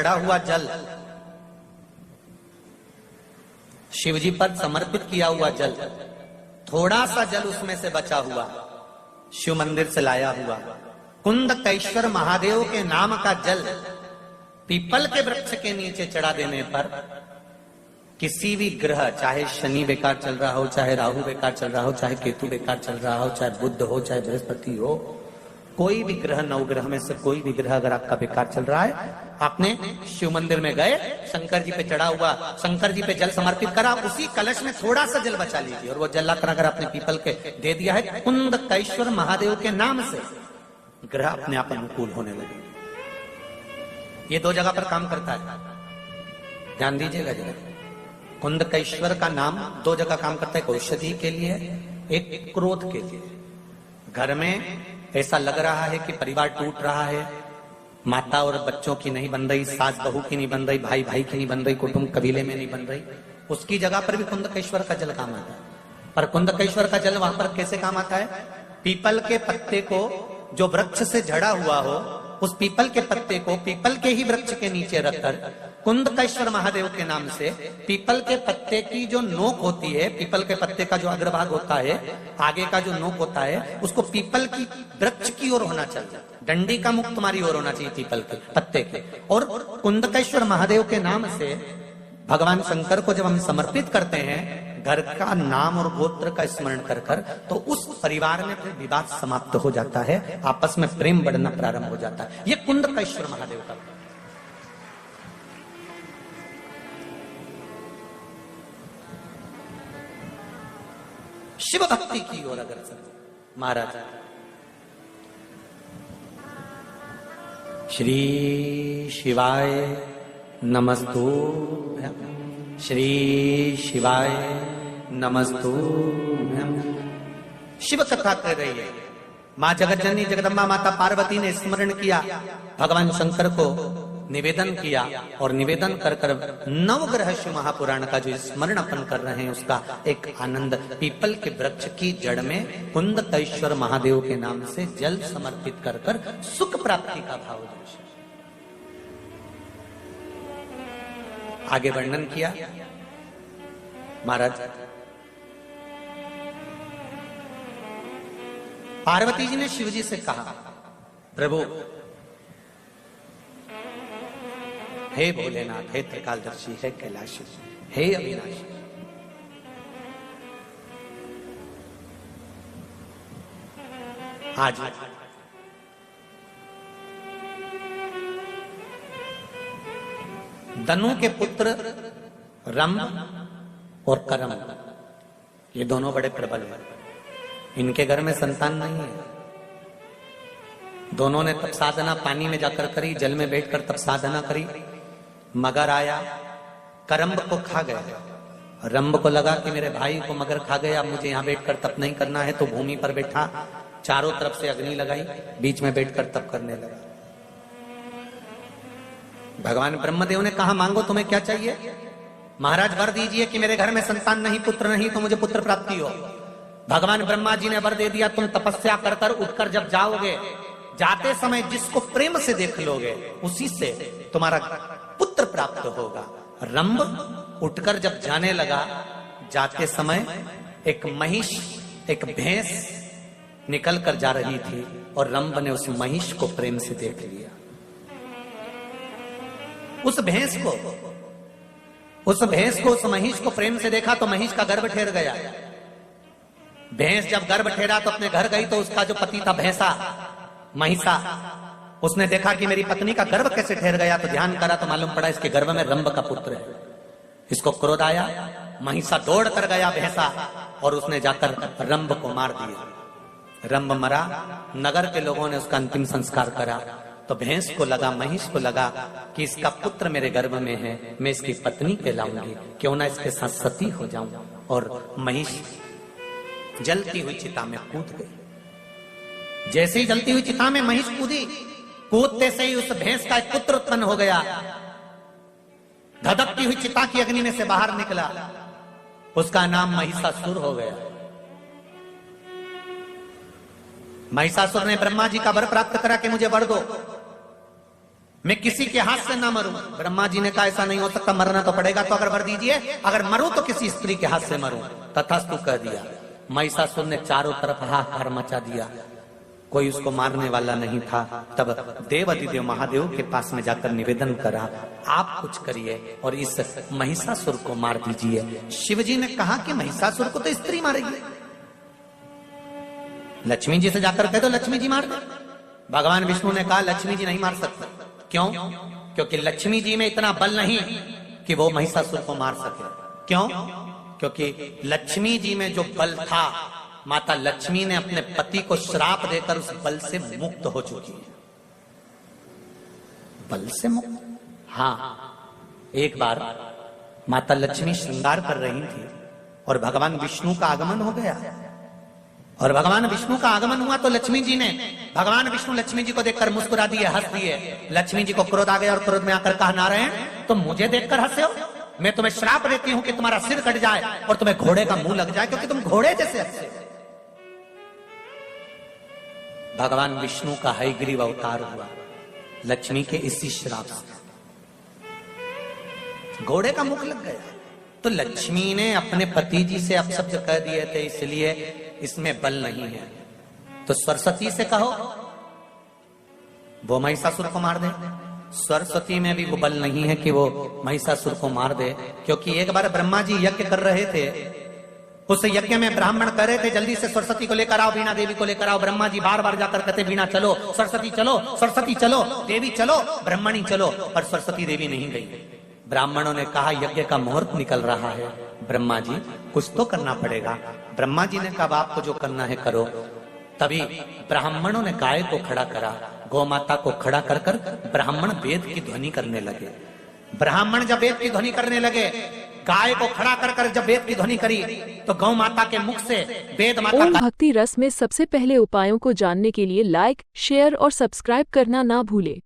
चढ़ा हुआ जल, शिवजी पर समर्पित किया हुआ जल, थोड़ा सा जल उसमें से बचा हुआ शिव मंदिर से लाया हुआ कुंदकेश्वर महादेव के नाम का जल पीपल के वृक्ष के नीचे चढ़ा देने पर किसी भी ग्रह, चाहे शनि बेकार चल रहा हो, चाहे राहु बेकार चल रहा हो, चाहे केतु बेकार चल रहा हो, चाहे बुध हो, चाहे बृहस्पति हो, कोई भी ग्रह, नवग्रह में से कोई भी ग्रह अगर आपका बेकार चल रहा है, आपने शिव मंदिर में गए, शंकर जी पे चढ़ा हुआ, शंकर जी पे जल समर्पित करा, उसी कलश में थोड़ा सा जल बचा लीजिए और वो जल लाकर अगर आपने पीपल के दे दिया है कुंदकेश्वर महादेव के नाम से, ग्रह अपने आप अनुकूल होने लगे। ये दो जगह पर काम करता है, ध्यान दीजिएगा जरा। कुंदकेश्वर का नाम दो जगह काम करता है, एक औषधि के लिए, एक क्रोध के लिए। घर में ऐसा लग रहा है कि परिवार टूट रहा है, माता और बच्चों की नहीं बन रही, सास बहू की नहीं बन रही, भाई भाई की नहीं बन रही, कुटुंब कबीले में नहीं बन रही, उसकी जगह पर भी कुंदकेश्वर का जल काम आता है। पर कुंदकेश्वर का जल वहां पर कैसे काम आता है? पीपल के पत्ते को जो वृक्ष से झड़ा हुआ हो, उस पीपल के पत्ते को पीपल के ही वृक्ष के नीचे रखकर कुंदकेश्वर महादेव के नाम से पीपल के पत्ते की जो नोक होती है, पीपल के पत्ते का जो अग्रभाग होता है, आगे का जो नोक होता है, उसको पीपल की वृक्ष की ओर होना चाहिए, डंडी का मुख तुम्हारी ओर होना चाहिए पीपल के पत्ते के। और कुंदकेश्वर महादेव के नाम से भगवान शंकर को जब हम समर्पित करते हैं, घर का नाम और गोत्र का स्मरण कर कर, तो उस परिवार में फिर विवाद समाप्त हो जाता है, आपस में प्रेम बढ़ना प्रारंभ हो जाता है। ये कुंदकेश्वर महादेव का शिव भक्ति की ओर अगर महाराज श्री शिवाय नमस्तुभ्यं, श्री शिवाय नमस्तुभ्यं। शिव कथा कर रही है, मां जगतजननी जगदम्बा माता पार्वती ने स्मरण किया, भगवान शंकर को निवेदन किया और निवेदन कर कर नवग्रह शिव महापुराण का जो स्मरण अपन कर रहे हैं उसका एक आनंद, पीपल के वृक्ष की जड़ में कुंदकेश्वर महादेव के नाम से जल समर्पित कर कर सुख प्राप्ति का भाव दर्श आगे वर्णन किया। महाराज पार्वती जी ने शिव जी से कहा, प्रभु हे भोलेनाथ, हे त्रिकालदर्शी, हे कैलाशी, हे अविनाशी, आज दनु के पुत्र रंभ और करम, ये दोनों बड़े प्रबल हैं, इनके घर में संतान नहीं है। दोनों ने तप साधना पानी में जाकर करी, जल में बैठकर तप साधना करी, मगर आया, करम्ब को खा गया। रंभ को लगा कि मेरे भाई को मगर खा गया, मुझे यहां बैठकर तप नहीं करना है, तो भूमि पर बैठा, चारों तरफ से अग्नि लगाई, बीच में बैठकर तप करने लगा। भगवान ब्रह्मदेव ने कहा, मांगो तुम्हें क्या चाहिए? महाराज वर दीजिए कि मेरे घर में संतान नहीं, पुत्र नहीं, तो मुझे पुत्र प्राप्ति हो। भगवान ब्रह्मा जी ने वर दे दिया, तुम तपस्या कर कर उठकर जब जाओगे, जाते समय जिसको प्रेम से देख लोगे उसी से तुम्हारा पुत्र प्राप्त होगा। रंभ उठकर जब जाने लगा, जाते समय एक महिष, एक भैंस निकल कर जा रही थी और रंभ ने उस महिष को प्रेम से देख लिया। उस भैंस को, उस महिष को प्रेम से देखा तो महिष का गर्भ ठहर गया। भैंस जब गर्भ ठहरा तो अपने घर गई, तो उसका जो पति था भैंसा, महिषा, उसने देखा कि मेरी पत्नी का गर्भ कैसे ठहर गया, तो ध्यान करा तो मालूम पड़ा इसके गर्भ में रंभ का पुत्र है। इसको क्रोध आया, महिषा दौड़ कर गया भैंसा और उसने जाकर रंभ को मार दिया। रंभ मरा, नगर के लोगों ने उसका अंतिम संस्कार करा। तो भैंस को लगा, महिष को लगा कि इसका पुत्र मेरे गर्भ में है, मैं इसकी पत्नी कहलाऊंगी, क्यों ना इसके साथ सती हो जाऊं। और महिष जलती हुई चिता में कूद गई। जैसे ही जलती हुई चिता में महिष कूदी, कूदते से ही उस भैंस का एक पुत्र उत्पन्न हो गया। धधकती हुई चिता की अग्नि में से बाहर निकला, उसका नाम महिषासुर हो गया। महिषासुर ने ब्रह्मा जी का वर प्राप्त करा कि मुझे वर दो। मैं किसी के हाथ से ना मरूं। ब्रह्मा जी ने कहा ऐसा नहीं हो सकता, मरना तो पड़ेगा, तो अगर वर दीजिए, अगर मरूं तो किसी स्त्री के हाथ से मरूं। तथास्तु कह दिया। महिषासुर ने चारों तरफ हाहाकार मचा दिया, कोई उसको मारने वाला नहीं था। तब देव अधिदेव महादेव के पास में जाकर निवेदन करा, आप कुछ करिए और इस महिषासुर को मार दीजिए। शिवजी ने कहा कि महिषासुर को तो स्त्री मारेगी, लक्ष्मी जी से जाकर कह दो लक्ष्मी जी मार दे। भगवान विष्णु ने कहा लक्ष्मी जी नहीं मार सकते। क्यों? क्योंकि लक्ष्मी जी में इतना बल नहीं कि वो महिषासुर को मार सके। क्यों? क्योंकि लक्ष्मी जी में जो बल था, माता लक्ष्मी ने अपने पति को श्राप देकर उस बल से मुक्त हो चुकी है। बल से मुक्त? हाँ, एक बार माता लक्ष्मी श्रृंगार कर रही थी और भगवान विष्णु का आगमन हो गया। और भगवान विष्णु का आगमन हुआ तो लक्ष्मी जी ने, भगवान विष्णु लक्ष्मी जी को देखकर मुस्कुरा दिए, हंस दिए। लक्ष्मी जी को क्रोध आ गया और क्रोध में आकर कहा, नारायण तुम मुझे देखकर हंसे हो? मैं तुम्हें श्राप देती हूं कि तुम्हारा सिर कट जाए और तुम्हें घोड़े का मुंह लग जाए, क्योंकि तुम घोड़े जैसे हंसे हो। भगवान विष्णु का हयग्रीव अवतार हुआ लक्ष्मी के इसी श्राप से, घोड़े का मुख लग गया। तो लक्ष्मी ने अपने पति जी से अपशब्द कह दिए थे, इसलिए इसमें बल नहीं है। तो सरस्वती से कहो वो महिषासुर को मार दे। सरस्वती में भी वो बल नहीं है कि वो महिषासुर को मार दे, क्योंकि एक बार ब्रह्मा जी यज्ञ कर रहे थे, उस यज्ञ में ब्राह्मण कह रहे थे जल्दी से सरस्वती को लेकर आओ, वीणा देवी को लेकर आओ। ब्रह्मा जी बार बार जाकर कहते वीणा चलो, सरस्वती चलो, सरस्वती चलो, देवी चलो, ब्रह्मणी चलो, पर सरस्वती देवी नहीं गई। ब्राह्मणों ने कहा यज्ञ का मुहूर्त निकल रहा है, ब्रह्मा जी कुछ तो करना पड़ेगा। ब्रह्मा जी ने कहा आपको जो करना है करो। तभी ब्राह्मणों ने गाय को खड़ा करा, गौ माता को खड़ा कर कर ब्राह्मण वेद की ध्वनि करने लगे। ब्राह्मण जब वेद की ध्वनि करने लगे, गाय को खड़ा कर कर जब वेद की ध्वनि करी, तो गौ माता के मुख से वेद माता। ओम भक्ति रस में सबसे पहले उपायों को जानने के लिए लाइक, शेयर और सब्सक्राइब करना ना भूले।